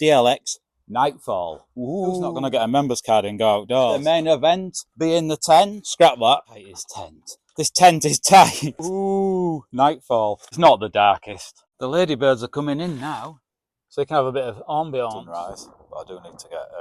DLX Nightfall. Who's not going to get a members card and go outdoors? The main event being the tent. Scrap that. It is tent. This tent is tight. Ooh, Nightfall. It's not the darkest. The ladybirds are coming in now, so you can have a bit of ambiance. Sunrise, but I do need to get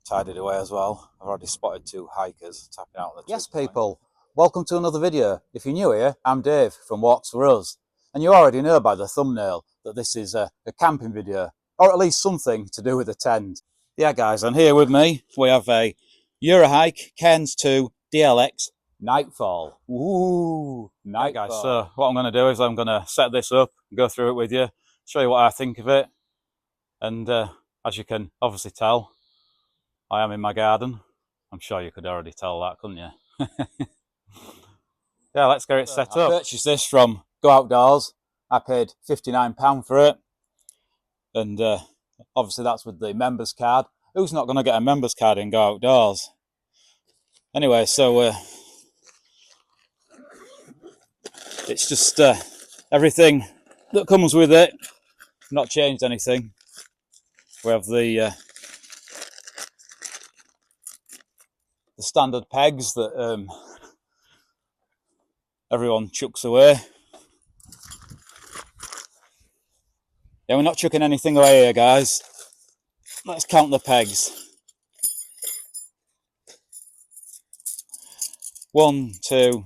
tidied away as well. I've already spotted 2 hikers tapping out the. Yes, people. Welcome to another video. If you're new here, I'm Dave from Walks for Us, and you already know by the thumbnail that this is a camping video, or at least something to do with the tent. Yeah, guys, and here with me we have a Eurohike Cairns 2 DLX Nightfall. Ooh, Nightfall. Yeah, guys, so what I'm going to do is I'm going to set this up, go through it with you, show you what I think of it, and as you can obviously tell, I am in my garden. I'm sure you could already tell that, couldn't you? Yeah, let's get it set up. I purchased this from Go Outdoors. I paid £59 for it, and obviously that's with the members card. Who's not going to get a members card in Go Outdoors? Anyway, so it's just everything that comes with it. Not changed anything. We have the standard pegs that everyone chucks away. Yeah, we're not chucking anything away here, guys. Let's count the pegs. 1, 2,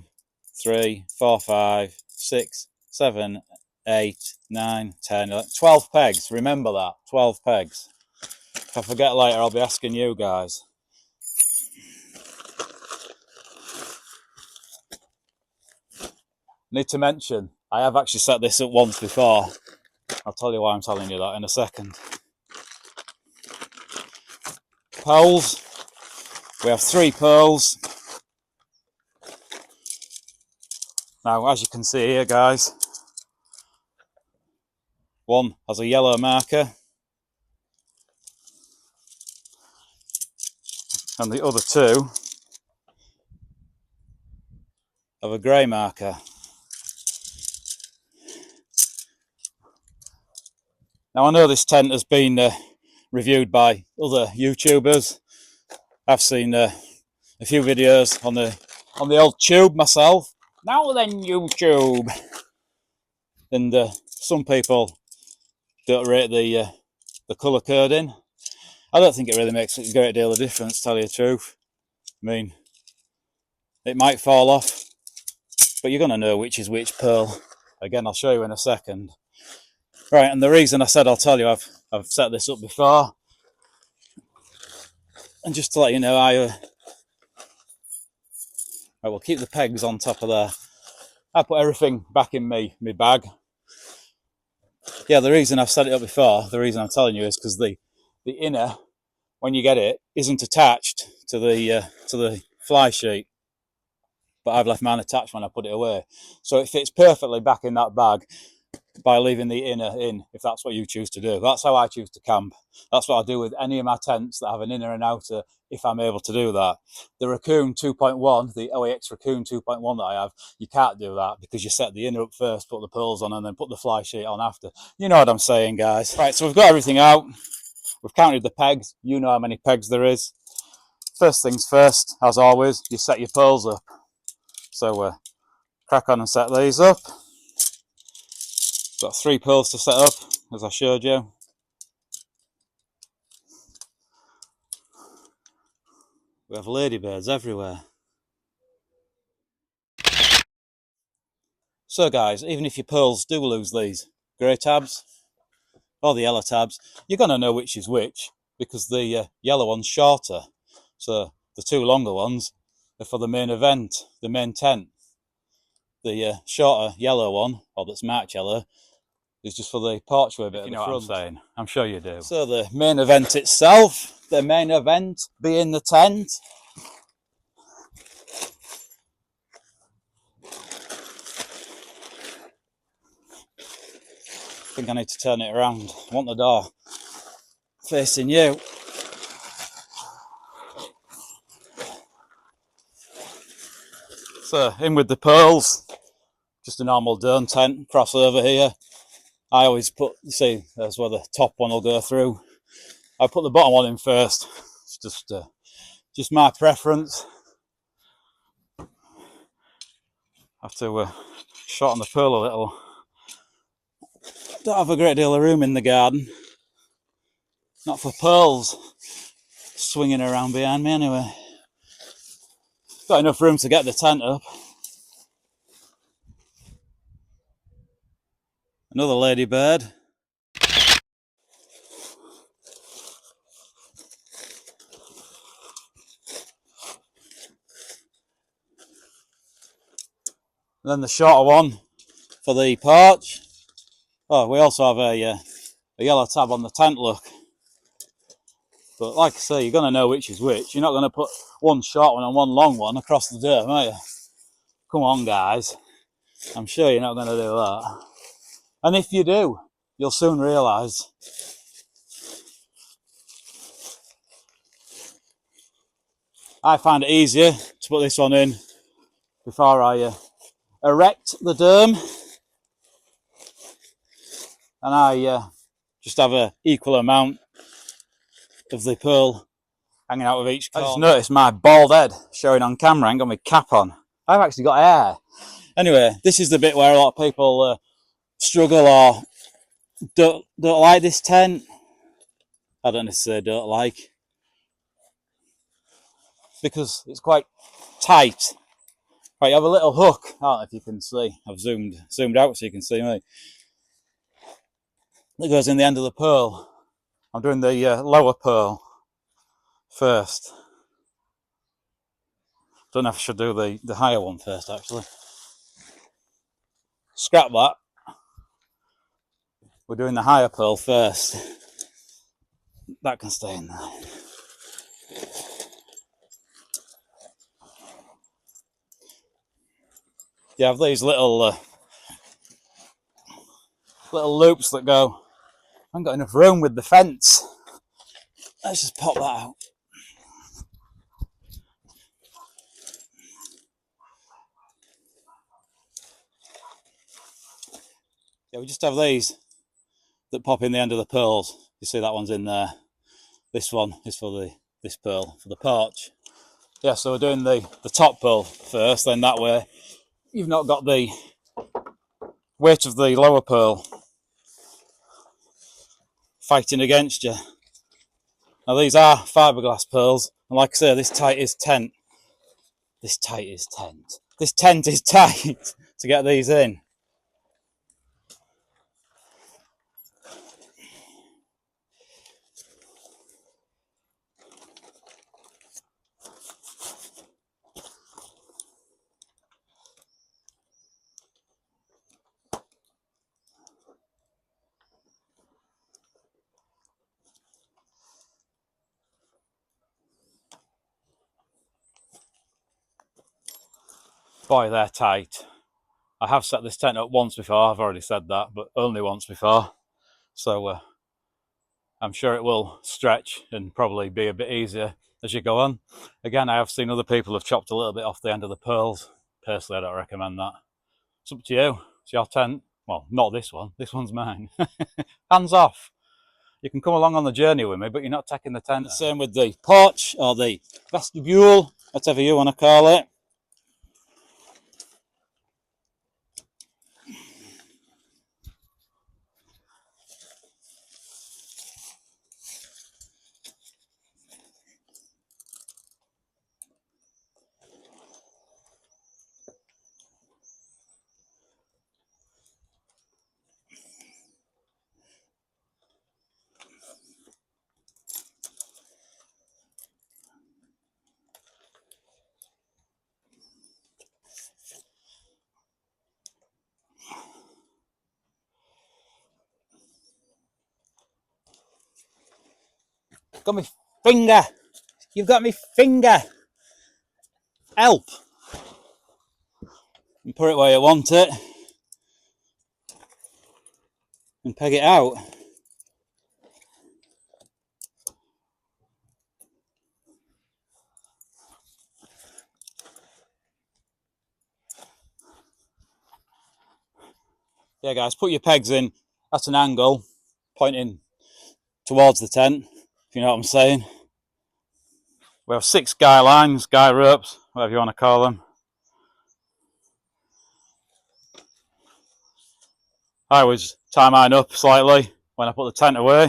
3, 4, 5, 6, 7, 8, 9, 10, 11, 12 pegs. Remember that, 12 pegs. If I forget later, I'll be asking you guys. Need to mention, I have actually set this up once before. I'll tell you why I'm telling you that in a second. Poles. We have 3 poles. Now, as you can see here, guys, one has a yellow marker, and the other 2 have a grey marker. Now, I know this tent has been reviewed by other YouTubers. I've seen a few videos on the old tube myself. Now then, YouTube. And some people don't rate the colour coding. I don't think it really makes a great deal of difference, to tell you the truth. I mean, it might fall off, but you're going to know which is which pearl. Again, I'll show you in a second. Right, and the reason I said I'll tell you I've set this up before, and just to let you know, I will keep the pegs on top of there. I put everything back in my bag. Yeah, the reason I've set it up before, the reason I'm telling you is because the inner, when you get it, isn't attached to the fly sheet. But I've left mine attached when I put it away, so it fits perfectly back in that bag by leaving the inner in, if that's what you choose to do. That's how I choose to camp. That's what I do with any of my tents that have an inner and outer, if I'm able to do that. The Raccoon 2.1, the OEX Raccoon 2.1 that I have, you can't do that because you set the inner up first, put the pearls on, and then put the fly sheet on after. You know what I'm saying, guys. Right, so we've got everything out. We've counted the pegs. You know how many pegs there is. First things first, as always, you set your pearls up. So crack on and set these up. Got 3 pearls to set up, as I showed you. We have ladybirds everywhere. So guys, even if your pearls do lose these grey tabs, or the yellow tabs, you're going to know which is which, because the yellow one's shorter. So the 2 longer ones are for the main event, the main tent. The shorter yellow one, or that's marked yellow, is just for the porchway bit. You know what I'm saying? I'm sure you do. So the main event itself, the main event being the tent. I think I need to turn it around. I want the door facing you. So in with the pearls, just a normal dome tent, crossover here. I always put, see, that's where the top one will go through. I put the bottom one in first. It's just my preference. Have to shorten the pole a little. Don't have a great deal of room in the garden. Not for pearls swinging around behind me anyway. Got enough room to get the tent up. Another ladybird. And then the shorter one for the porch. Oh, we also have a yellow tab on the tent look. But like I say, you're going to know which is which. You're not going to put one short one and one long one across the dome, are you? Come on, guys. I'm sure you're not going to do that. And if you do, you'll soon realise. I find it easier to put this one in before I erect the dome. And I just have an equal amount of the pearl hanging out of each corner. I just noticed my bald head showing on camera. I ain't got my cap on. I've actually got hair. Anyway, this is the bit where a lot of people struggle or don't like this tent. I don't necessarily don't like, because it's quite tight. Right, you have a little hook. I don't know if you can see. I've zoomed out so you can see me. That goes in the end of the pearl. I'm doing the lower pearl first. Don't know if I should do the higher one first, actually. Scrap that. We're doing the higher pearl first. That can stay in there. You have these little loops that go. I haven't got enough room with the fence. Let's just pop that out. Yeah, we just have these that pop in the end of the pearls. You see that one's in there. This one is for this pearl, for the porch. Yeah, so we're doing the top pearl first, then that way you've not got the weight of the lower pearl fighting against you. Now these are fiberglass pearls, and like I say, this tent is tight. This tent is tight to get these in. Boy, they're tight. I have set this tent up once before, I've already said that, but only once before. So I'm sure it will stretch and probably be a bit easier as you go on. Again, I have seen other people have chopped a little bit off the end of the pearls. Personally, I don't recommend that. It's up to you. It's your tent. Well, not this one. This one's mine. Hands off. You can come along on the journey with me, but you're not taking the tent. Same with the porch or the vestibule, whatever you want to call it. Got me finger. You've got me finger. Help. And put it where you want it. And peg it out. Yeah, guys, put your pegs in at an angle, pointing towards the tent. if you know what I'm saying. We have 6 guy lines, guy ropes, whatever you want to call them. I always tie mine up slightly when I put the tent away,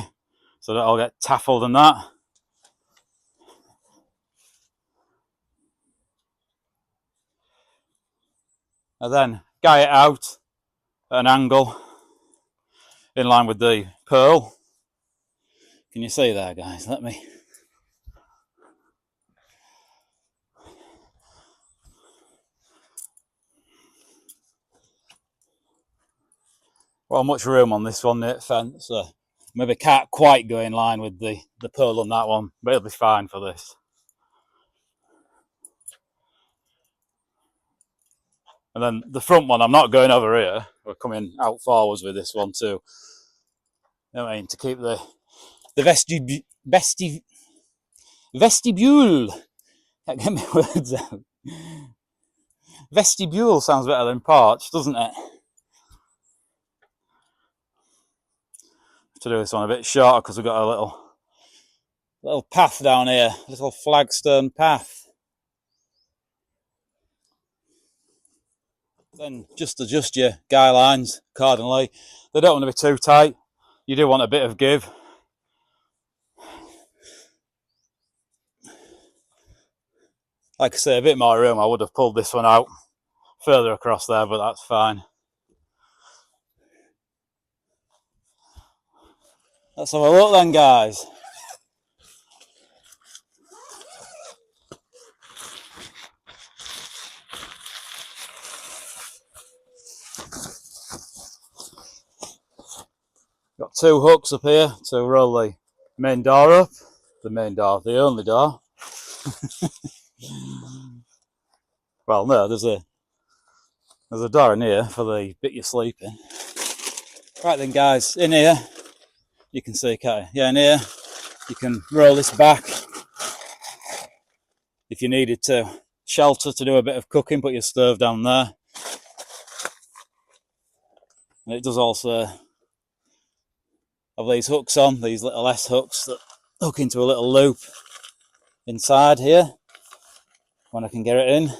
so that I'll get taffled and that. And then guy it out at an angle in line with the pearl. Can you see there, guys? Let me. Well, much room on this one, the fence. So maybe can't quite go in line with the pearl on that one, but it'll be fine for this. And then the front one, I'm not going over here. We're coming out forwards with this one too. You know what I mean? To keep the vestibule. Can't get my words out. Vestibule sounds better than porch, doesn't it? To do this one a bit shorter because we've got a little path down here, a little flagstone path. Then just adjust your guy lines accordingly. They don't want to be too tight. You do want a bit of give. Like I say, a bit more room. I would have pulled this one out further across there, but that's fine. Let's have a look then, guys. Got 2 hooks up here to roll the main door up. The main door, the only door. Well, no, there's a door in here for the bit you're sleeping. Right then, guys, in here, you can see, can't you? Yeah, in here, you can roll this back if you needed to. Shelter to do a bit of cooking, put your stove down there. And it does also have these hooks on, these little S hooks that hook into a little loop inside here when I can get it in.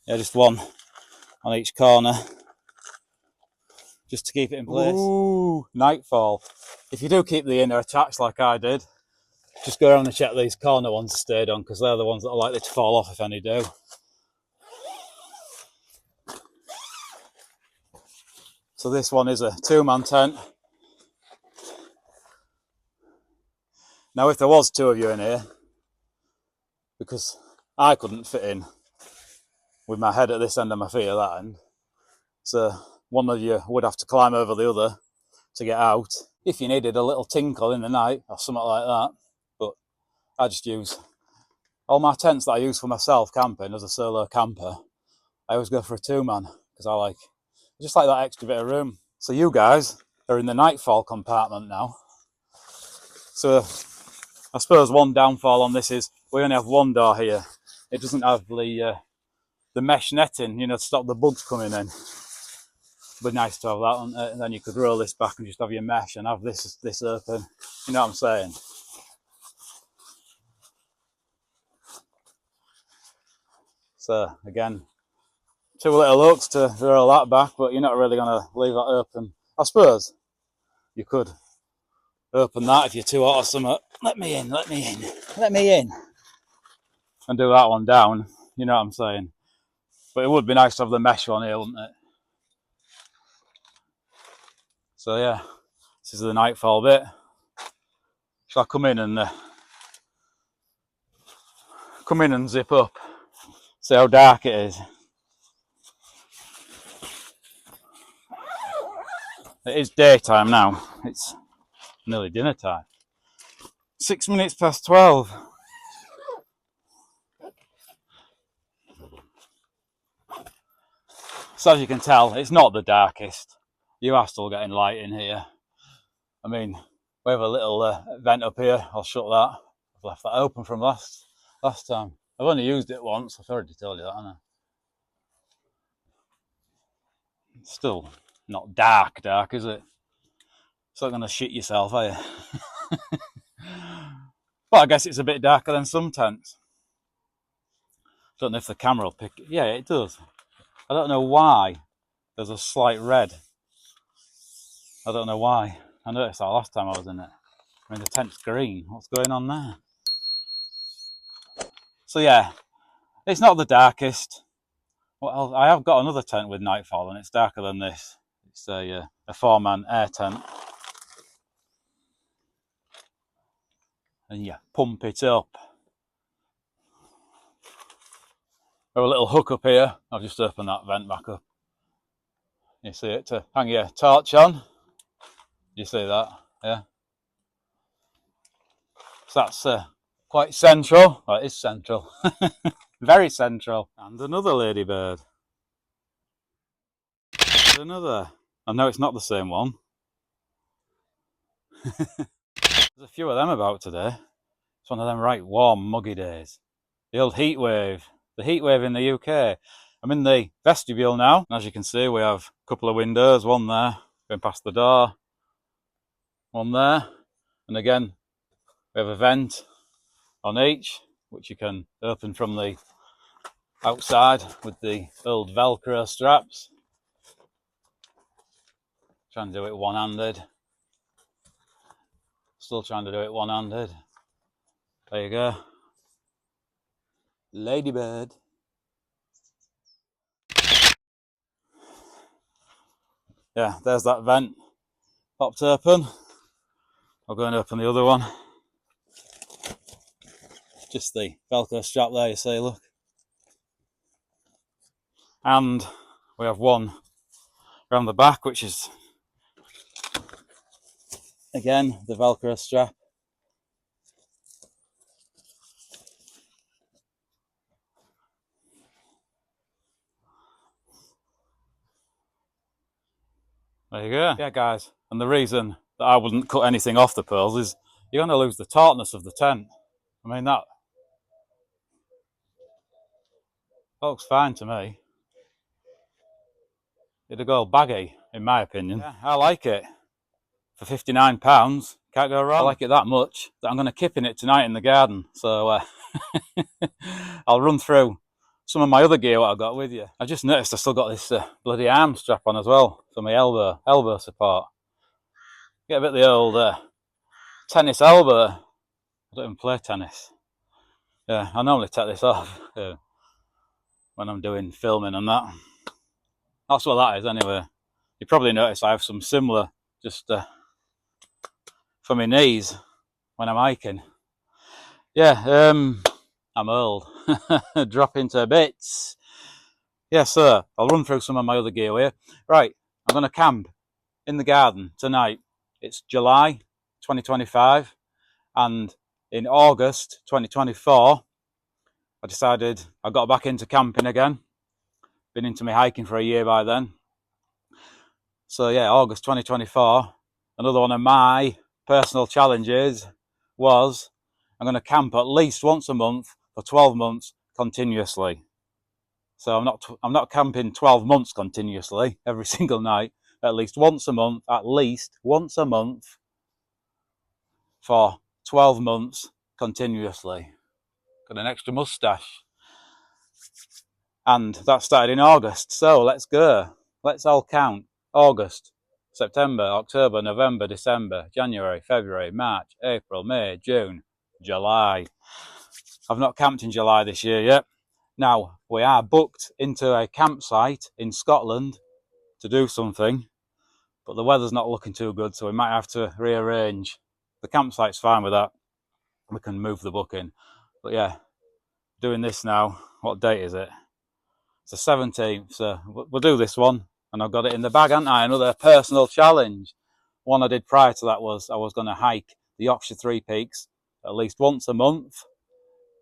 Yeah, just one on each corner just to keep it in place. Ooh, Nightfall. If you do keep the inner attached like I did, just go around and check these corner ones stayed on, because they're the ones that are likely to fall off if any do. So this one is a 2-man tent. Now if there was 2 of you in here, because I couldn't fit in with my head at this end and my feet at that end, so one of you would have to climb over the other to get out if you needed a little tinkle in the night or something like that. But I just use all my tents that I use for myself camping as a solo camper. I always go for a 2-man because I just like that extra bit of room. So you guys are in the Nightfall compartment now. So I suppose one downfall on this is we only have one door here. It doesn't have the mesh netting, you know, to stop the bugs coming in. But nice to have that, wouldn't it? And then you could roll this back and just have your mesh and have this open. You know what I'm saying? So again, 2 little hooks to roll that back, but you're not really going to leave that open. I suppose you could open that if you're too hot or something. Let me in, let me in, let me in. And do that one down, you know what I'm saying? But it would be nice to have the mesh one here, wouldn't it? So yeah, this is the Nightfall bit. Shall I come in and zip up? See how dark it is. It is daytime now. It's nearly dinner time. 6 minutes past 12. So as you can tell, it's not the darkest. You are still getting light in here. I mean, we have a little vent up here. I'll shut that. I've left that open from last time. I've only used it once. I've already told you that, haven't I? It's still not dark, is it? So not going to shit yourself, are you? But I guess it's a bit darker than some tents. Don't know if the camera will pick it. Yeah, it does. I don't know why there's a slight red. I don't know why. I noticed that last time I was in it. I mean, the tent's green. What's going on there? So yeah, it's not the darkest. Well, I have got another tent with Nightfall, and it's darker than this. It's a 4-man air tent. And you pump it up. We have a little hook up here. I'll just open that vent back up. You see it, to hang your torch on. You see that? Yeah. So that's quite central. Well, it is central. Very central. And another ladybird. And another. I know it's not the same one. There's a few of them about today. It's one of them right warm, muggy days. The old heat wave. The heat wave in the UK. I'm in the vestibule now. And as you can see, we have a couple of windows. One there, going past the door. One there. And again, we have a vent on each, which you can open from the outside with the old Velcro straps. Trying to do it one-handed. Still trying to do it one-handed. There you go. Ladybird. Yeah, there's that vent. Popped open. I'll go and open the other one. Just the Velcro strap there, you see, look. And we have one around the back, which is, again, the Velcro strap. There you go. Yeah, guys. And the reason that I wouldn't cut anything off the pearls is you're going to lose the tautness of the tent. I mean, that looks fine to me. It'd go baggy, in my opinion. Yeah, I like it. For £59, can't go wrong. I like it that much that I'm going to kip in it tonight in the garden. So I'll run through some of my other gear what I've got with you. I just noticed I still got this bloody arm strap on as well for my elbow support. Get a bit of the old tennis elbow. I don't even play tennis. Yeah, I normally take this off when I'm doing filming and that. That's what that is anyway. You probably notice I have some similar just for my knees when I'm hiking. Yeah, I'm old. Drop into bits. Yeah, sir. I'll run through some of my other gear here. Right, I'm going to camp in the garden tonight. It's July 2025, and in August 2024, I decided I got back into camping again. Been into my hiking for a year by then. So yeah, August 2024, another one of my personal challenges was I'm going to camp at least once a month for 12 months continuously. So I'm not camping 12 months continuously every single night. At least once a month for 12 months continuously. Got an extra mustache. And that started in August. So let's go. Let's all count. August, September, October, November, December, January, February, March, April, May, June, July. I've not camped in July this year yet. Now, we are booked into a campsite in Scotland to do something, but the weather's not looking too good, so we might have to rearrange. The campsite's fine with that. We can move the booking. But yeah, doing this now. What date is it? It's the 17th, so we'll do this one. And I've got it in the bag, haven't I? Another personal challenge. One I did prior to that was I was going to hike the Yorkshire Three Peaks at least once a month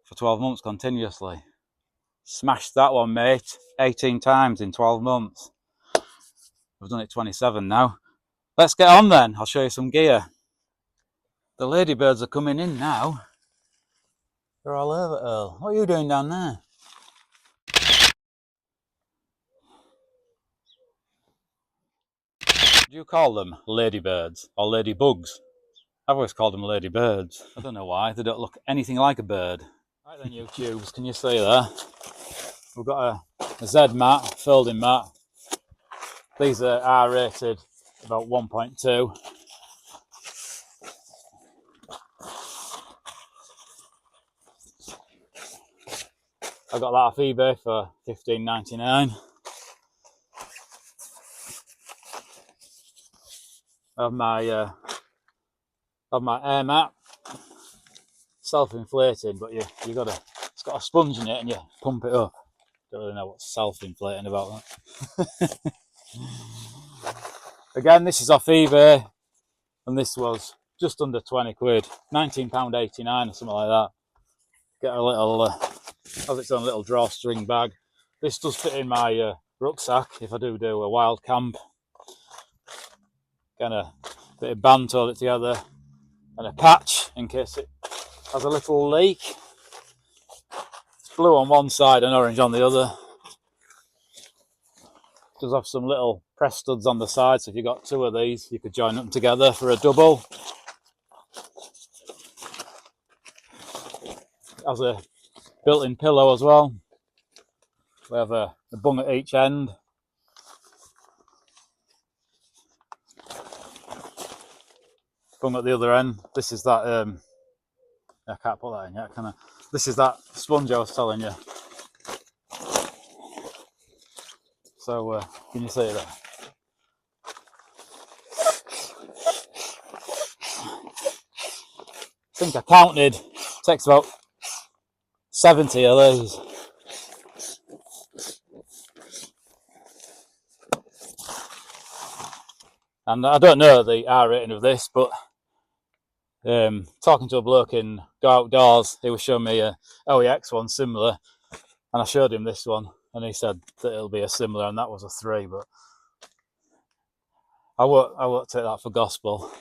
for 12 months continuously. Smashed that one, mate. 18 times in 12 months. I've done it 27 now. Let's get on then. I'll show you some gear. The ladybirds are coming in now. They're all over, Earl. What are you doing down there? Do you call them ladybirds or ladybugs? I've always called them ladybirds. I don't know why, they don't look anything like a bird. Right then, YouTubes, can you see there? We've got a Z mat, folding mat. These are R-rated, about 1.2. I got that off eBay for $15.99. Of my air mat, self-inflating, but you got it's got a sponge in it and you pump it up. Don't really know what's self-inflating about that. Again, this is off eBay, and this was just under 20 quid, £19.89 or something like that. Get a little, has its own little drawstring bag. This does fit in my rucksack if I do a wild camp. Kind of bit of band to hold it together, and a patch in case it has a little leak. It's blue on one side and orange on the other. It does have some little press studs on the side, so if you've got two of these, you could join them together for a double. It has a built-in pillow as well. We have a bung at each end. Bung at the other end. This is that, I can't put that in yet, can I? This is that sponge I was telling you. So, can you see that? I think I counted, it takes about 70 of these. And I don't know the R rating of this, but talking to a bloke in Go Outdoors, he was showing me a OEX one similar, and I showed him this one, and he said that it'll be a similar, and that was a 3, but I won't take that for gospel.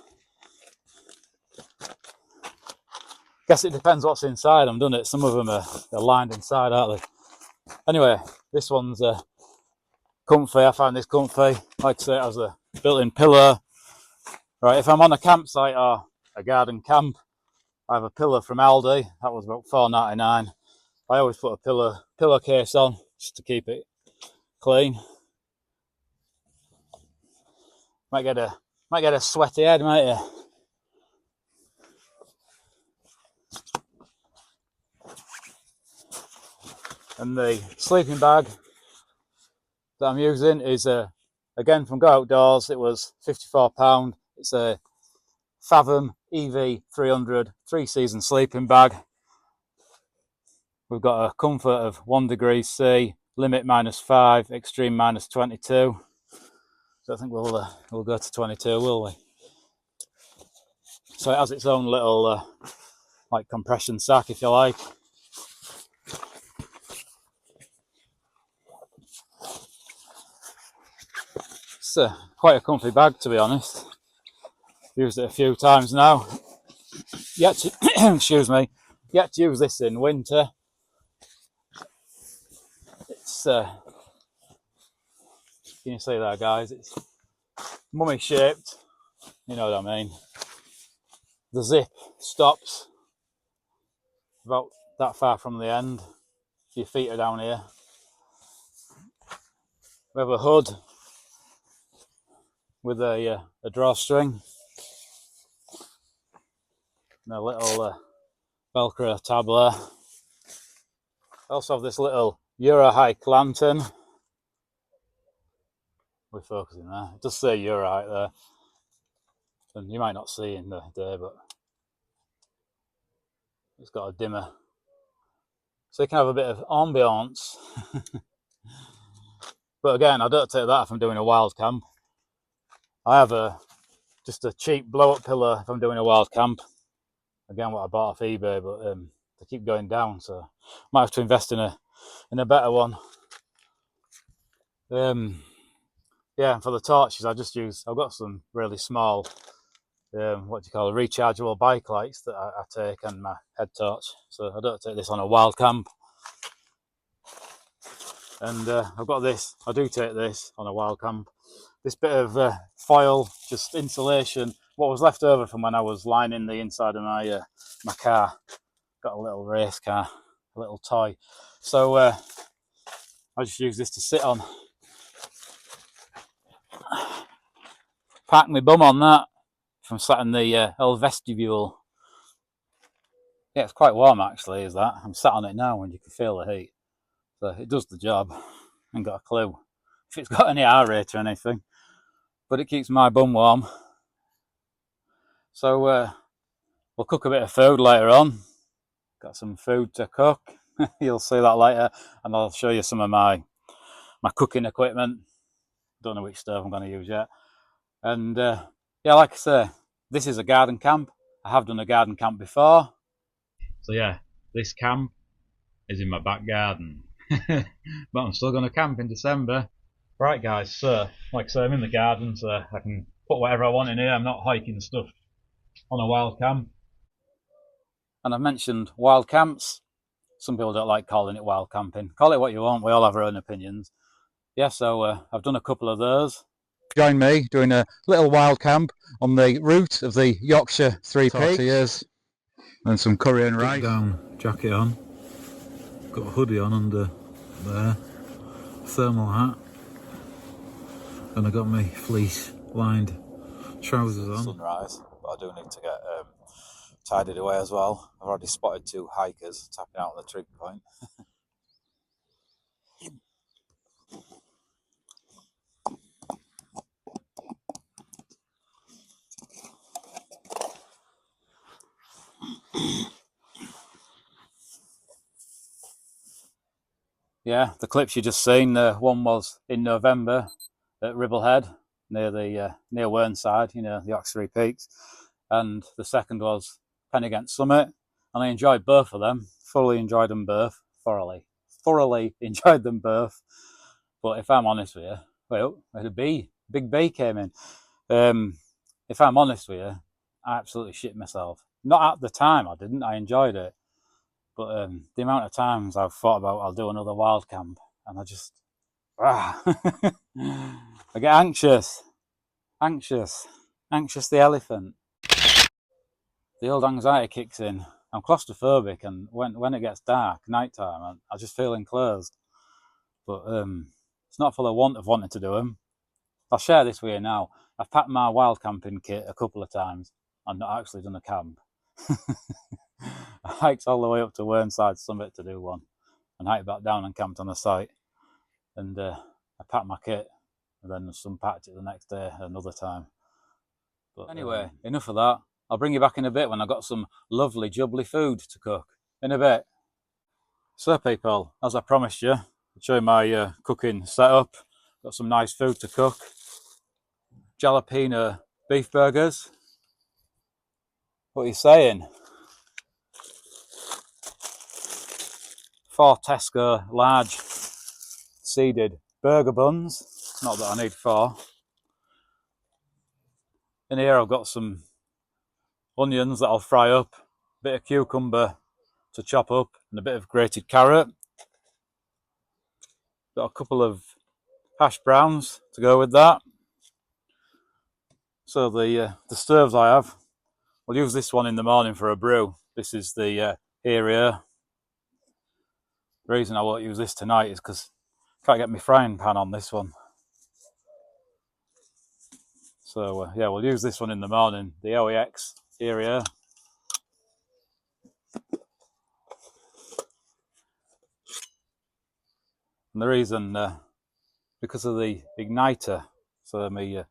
Guess it depends what's inside them, doesn't it? Some of them are lined inside, aren't they? Anyway, this one's comfy. I find this comfy. Like I say, it has a built-in pillow. Right, if I'm on a campsite or a garden camp, I have a pillow from Aldi. That was about $4.99. I always put a pillowcase on just to keep it clean. Might get a sweaty head, might you? And the sleeping bag that I'm using is again from Go Outdoors. It was £54. It's a Fathom EV300 3-season sleeping bag. We've got a comfort of 1 degree C, limit -5, extreme -22. So I think we'll go to 22, will we? So it has its own little like compression sack, if you like. It's quite a comfy bag, to be honest. Used it a few times now. Yet to, excuse me. Yet to use this in winter. It's can you see that, guys? It's mummy shaped. You know what I mean. The zip stops about that far from the end. Your feet are down here. We have a hood with a drawstring and a little Velcro tab there. I also have this little Eurohike lantern. We're focusing there. It does say Eurohike there. And you might not see in the day, but it's got a dimmer. So you can have a bit of ambiance. But again, I don't take that if I'm doing a wild camp. I have just a cheap blow-up pillow if I'm doing a wild camp. Again, what I bought off eBay, but they keep going down, so I might have to invest in a better one. Yeah, and for the torches, I've got some really small, what do you call it, rechargeable bike lights that I take, and my head torch. So I don't take this on a wild camp. And I've got this. I do take this on a wild camp. this bit of foil, just insulation, what was left over from when I was lining the inside of my my car. Got a little race car, a little toy. So I just use this to sit on. Park my bum on that from sat in the old vestibule. Yeah, it's quite warm actually, is that? I'm sat on it now and you can feel the heat. So it does the job. I ain't got a clue if it's got any heart rate or anything. But it keeps my bum warm. So we'll cook a bit of food later on. Got some food to cook. You'll see that later. And I'll show you some of my cooking equipment. Don't know which stove I'm going to use yet. And yeah, like I say, this is a garden camp. I have done a garden camp before. So yeah, this camp is in my back garden. But I'm still going to camp in December. Right guys, so like I say, I'm in the garden, so I can put whatever I want in here. I'm not hiking stuff on a wild camp. And I've mentioned wild camps. Some people don't like calling it wild camping. Call it what you want, we all have our own opinions. Yeah, so I've done a couple of those. Join me doing a little wild camp on the route of the Yorkshire Three Peaks. And some curry and rice. Down jacket on. Got a hoodie on under there. Thermal hat. And I got my fleece lined trousers on. Sunrise, but I do need to get tidied away as well. I've already spotted 2 hikers tapping out on the trig point. Yeah, the clips you just seen, one was in November at Ribblehead, near the near Whernside, you know, the Yorkshire Three Peaks, and the second was Pennygent Summit, and I enjoyed both of them. Thoroughly enjoyed them both. Thoroughly enjoyed them both. But if I'm honest with you, well, a big bee came in. If I'm honest with you, I absolutely shit myself. Not at the time, I didn't. I enjoyed it. But the amount of times I've thought about I'll do another wild camp, and I just I get anxious the elephant. The old anxiety kicks in. I'm claustrophobic, and when it gets dark, nighttime, I just feel enclosed. But it's not for the want of wanting to do them. I'll share this with you now. I've packed my wild camping kit a couple of times. I've not actually done a camp. I hiked all the way up to Whernside Summit to do one, and hiked back down and camped on the site. And I packed my kit, and then unpacked it the next day another time. But anyway, enough of that. I'll bring you back in a bit when I've got some lovely jubbly food to cook. In a bit. So people, as I promised you, I'll show you my cooking setup. Got some nice food to cook. Jalapeno beef burgers. What are you saying? 4 Tesco large seeded burger buns. Not that I need 4. In here I've got some onions that I'll fry up, a bit of cucumber to chop up, and a bit of grated carrot. Got a couple of hash browns to go with that. So the stoves I have, I'll use this one in the morning for a brew. This is the area. The reason I won't use this tonight is because I can't get my frying pan on this one. So yeah, we'll use this one in the morning, the LEX area. And the reason, because of the igniter, so maybe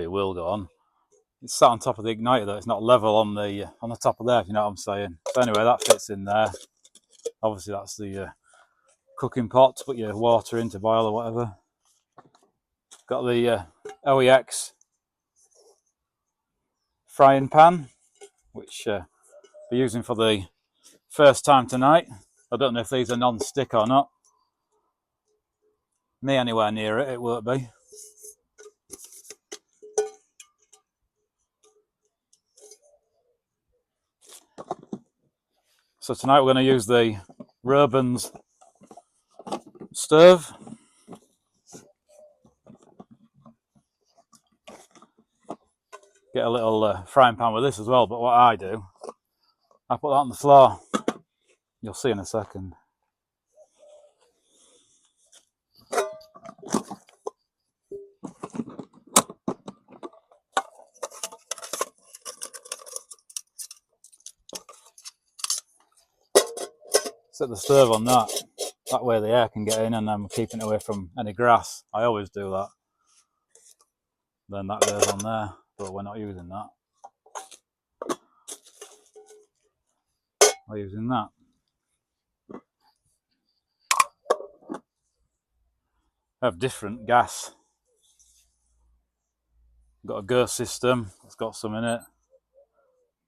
it will go on. It's sat on top of the igniter though, it's not level on the top of there, if you know what I'm saying. So anyway, that fits in there. Obviously that's the cooking pot to put your water in to boil or whatever. Got the LEX frying pan, which I'll be using for the first time tonight. I don't know if these are non-stick or not. Me anywhere near it, it won't be. So tonight we're going to use the Robins stove. get a little frying pan with this as well, but what I do, I put that on the floor. You'll see in a second. Set the stove on that. That way the air can get in and I'm keeping it away from any grass. I always do that. Then that goes on there, but we're not using that. We're using that. I have different gas. Got a Ghost system, that's got some in it.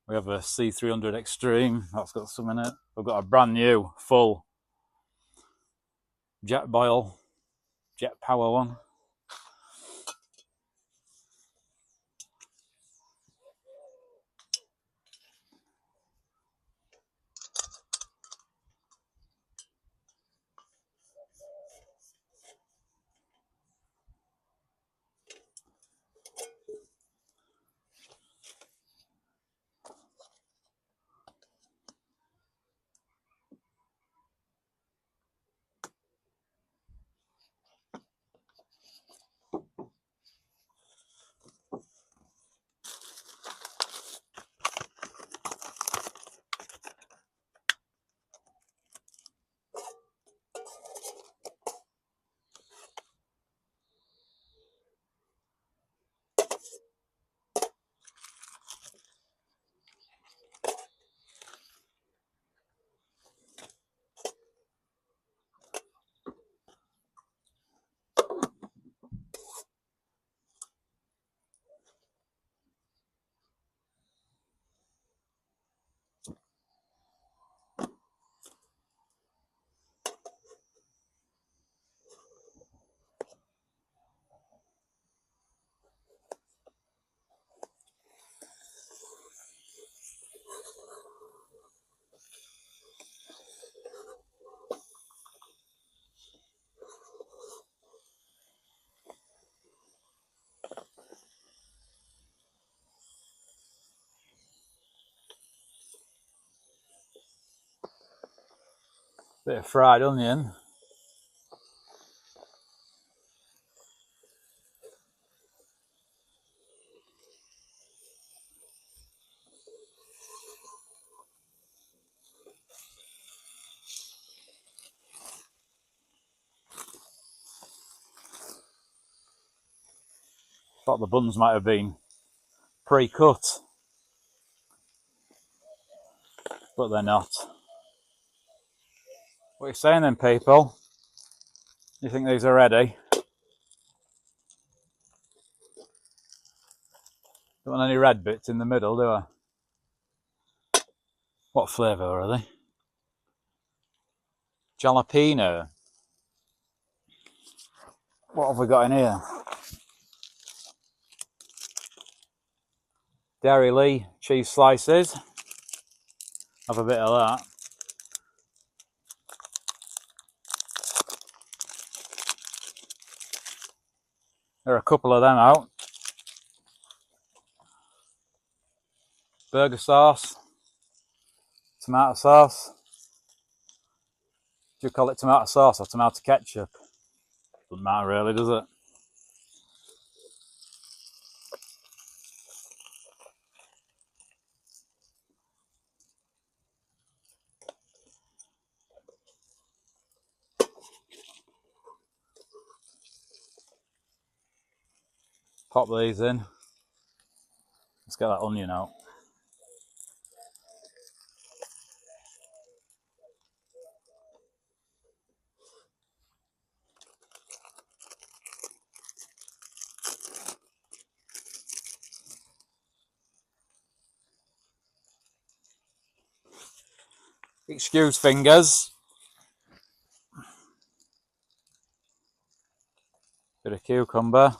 We have a C300 Extreme, that's got some in it. We've got a brand new, full jet boil, jet power one. Bit of fried onion. Thought the buns might have been pre-cut, but they're not. What are you saying then, people? You think these are ready? Don't want any red bits in the middle, do I? What flavour are they? Jalapeno. What have we got in here? Dairy Lee cheese slices. Have a bit of that. There are a couple of them out. Burger sauce. Tomato sauce. Do you call it tomato sauce or tomato ketchup? Doesn't matter really, does it? Pop these in. Let's get that onion out. Excuse fingers. Bit of cucumber.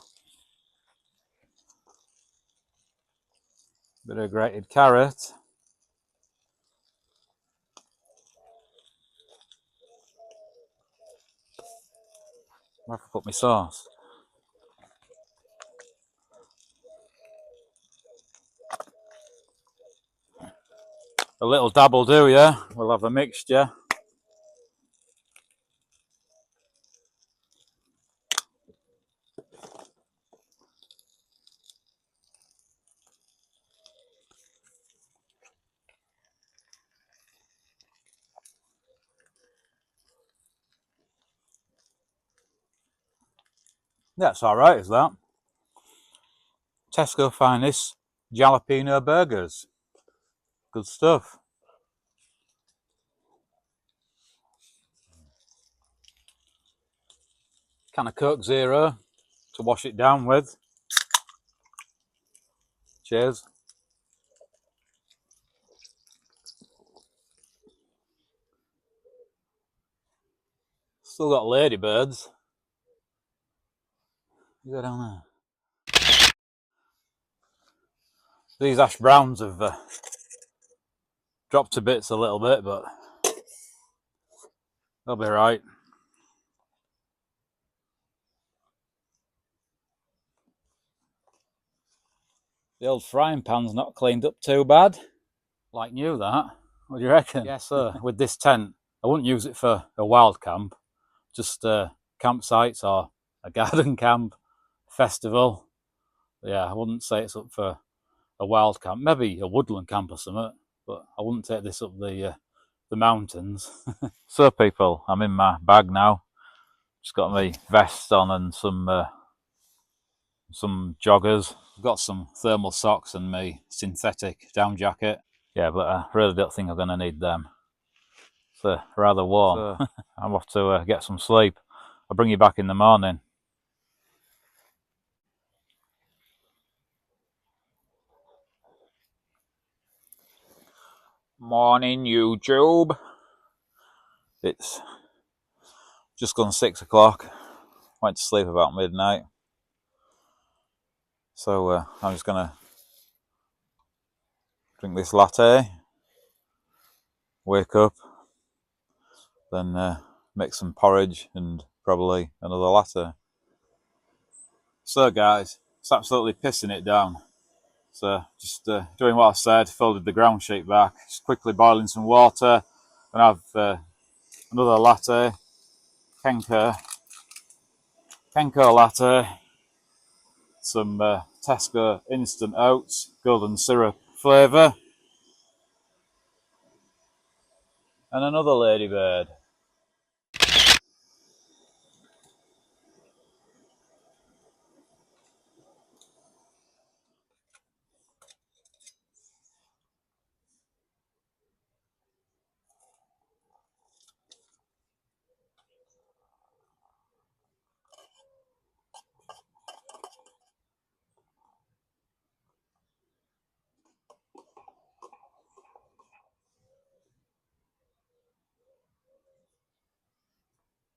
Bit of grated carrot. Where have I put my sauce? A little dab will do, yeah. We'll have a mixture. That's alright, is that? Tesco finest jalapeno burgers. Good stuff. Can of Coke Zero to wash it down with. Cheers. Still got ladybirds. You go down there. These ash browns have dropped to bits a little bit, but they'll be right. The old frying pan's not cleaned up too bad. Like new, that. What do you reckon? Yes, sir. With this tent, I wouldn't use it for a wild camp. Just campsites or a garden camp, festival. Yeah, I wouldn't say it's up for a wild camp. Maybe a woodland camp or something, but I wouldn't take this up the mountains. So people, I'm in my bag now. Just got my vest on and some joggers. I've got some thermal socks and my synthetic down jacket. Yeah, but I really don't think I'm going to need them. It's rather warm. So, I'm off to get some sleep. I'll bring you back in the morning. Morning, YouTube. It's just gone 6 o'clock. Went to sleep about midnight. So I'm just going to drink this latte, wake up, then make some porridge and probably another latte. So guys, it's absolutely pissing it down. So just doing what I said, folded the ground sheet back, just quickly boiling some water, and have another latte, Kenko latte, some Tesco instant oats, golden syrup flavour, and another ladybird.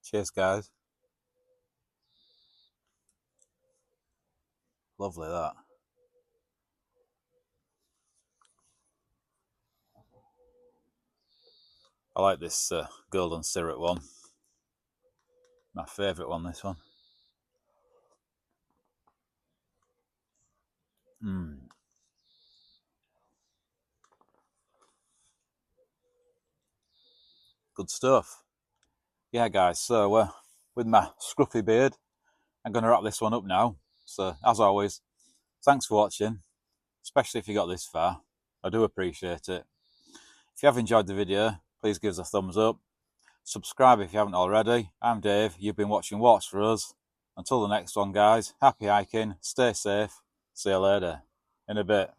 Cheers guys. Lovely that. I like this golden syrup one. My favourite one, this one. Good stuff. Yeah guys, so with my scruffy beard, I'm going to wrap this one up now. So as always, thanks for watching, especially if you got this far. I do appreciate it. If you have enjoyed the video, please give us a thumbs up. Subscribe if you haven't already. I'm Dave, you've been watching Walks for Us. Until the next one guys, happy hiking, stay safe, see you later, in a bit.